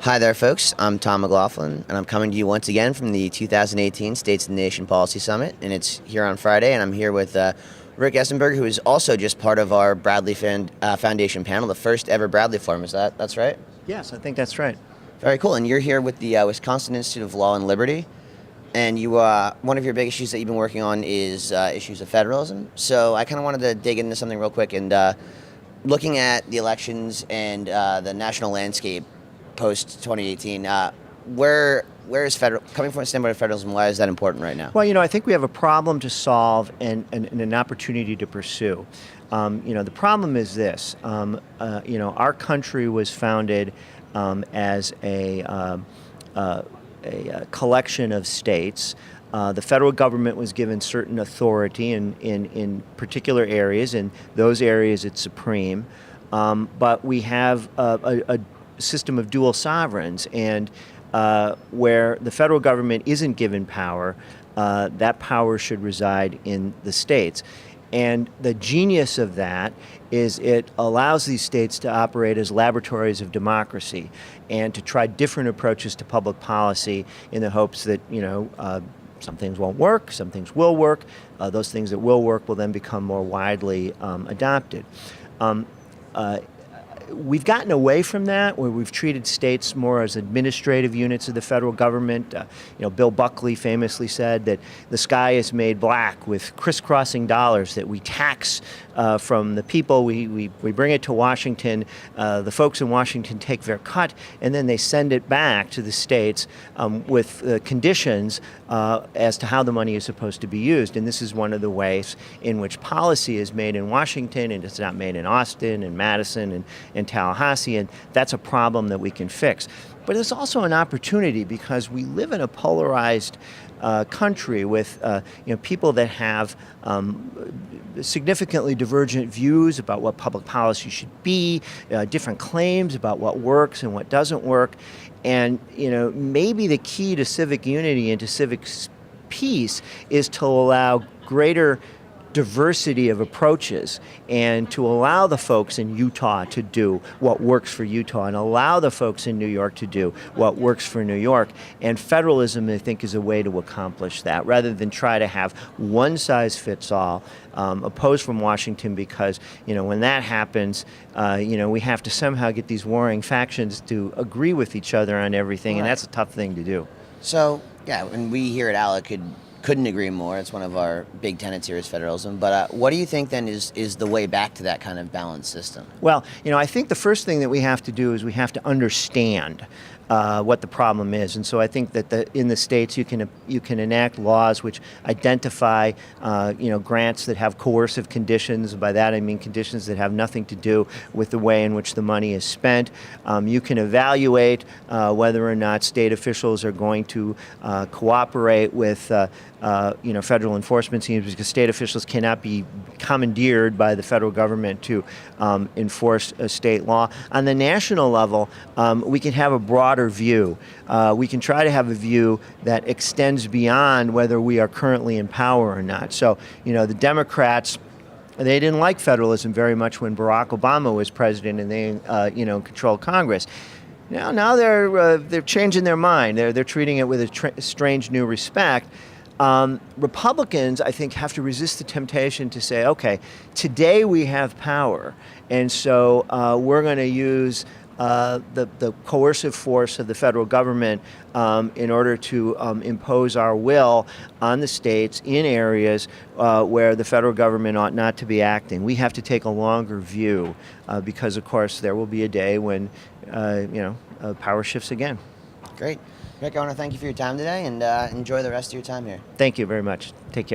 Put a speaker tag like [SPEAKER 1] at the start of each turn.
[SPEAKER 1] Hi there, folks. I'm Tom McLaughlin, and I'm coming to you once again from the 2018 States of the Nation Policy Summit, and it's here on Friday, and I'm here with Rick Esenberg, who is also just part of our Bradley Foundation panel, the first ever Bradley Forum. That's right?
[SPEAKER 2] Yes, I think that's right.
[SPEAKER 1] Very cool. And you're here with the Wisconsin Institute of Law and Liberty, and you one of your big issues that you've been working on is issues of federalism. So I kind of wanted to dig into something real quick, and looking at the elections and the national landscape post 2018, where is coming from a standpoint of federalism? Why is that important right now?
[SPEAKER 2] Well, I think we have a problem to solve and an opportunity to pursue. The problem is this. Our country was founded as a collection of states. The federal government was given certain authority in particular areas. In those areas, it's supreme. But we have a system of dual sovereigns, and where the federal government isn't given power, that power should reside in the states. And the genius of that is it allows these states to operate as laboratories of democracy and to try different approaches to public policy in the hopes that, some things won't work, some things will work. Those things that will work will then become more widely adopted. We've gotten away from that, where we've treated states more as administrative units of the federal government. Bill Buckley famously said that the sky is made black with crisscrossing dollars that we tax from the people. We bring it to Washington. The folks in Washington take their cut, and then they send it back to the states with conditions as to how the money is supposed to be used. And this is one of the ways in which policy is made in Washington, and it's not made in Austin and Madison and Tallahassee, and that's a problem that we can fix. But it's also an opportunity because we live in a polarized country with people that have significantly divergent views about what public policy should be, different claims about what works and what doesn't work. And maybe the key to civic unity and to civic peace is to allow greater diversity of approaches and to allow the folks in Utah to do what works for Utah and allow the folks in New York to do what works for New York. And federalism, I think, is a way to accomplish that rather than try to have one size fits all opposed from Washington, because when that happens, we have to somehow get these warring factions to agree with each other on everything, and that's a tough thing to do.
[SPEAKER 1] So yeah, and we here at ALEC couldn't agree more. It's one of our big tenets here is federalism. But what do you think then is the way back to that kind of balanced system?
[SPEAKER 2] Well, I think the first thing that we have to do is we have to understand what the problem is, and so I think that in the states you can enact laws which identify grants that have coercive conditions. By that I mean conditions that have nothing to do with the way in which the money is spent. You can evaluate whether or not state officials are going to cooperate with federal enforcement teams, because state officials cannot be commandeered by the federal government to enforce a state law. On the national level, we can have a broader view. We can try to have a view that extends beyond whether we are currently in power or not. So, the Democrats, they didn't like federalism very much when Barack Obama was president and they, controlled Congress. Now they're changing their mind. They're treating it with a strange new respect. Republicans, I think, have to resist the temptation to say, okay, today we have power, and so we're going to use the coercive force of the federal government in order to impose our will on the states in areas where the federal government ought not to be acting. We have to take a longer view because, of course, there will be a day when power shifts again.
[SPEAKER 1] Great. Rick, I want to thank you for your time today, and enjoy the rest of your time here.
[SPEAKER 2] Thank you very much. Take care.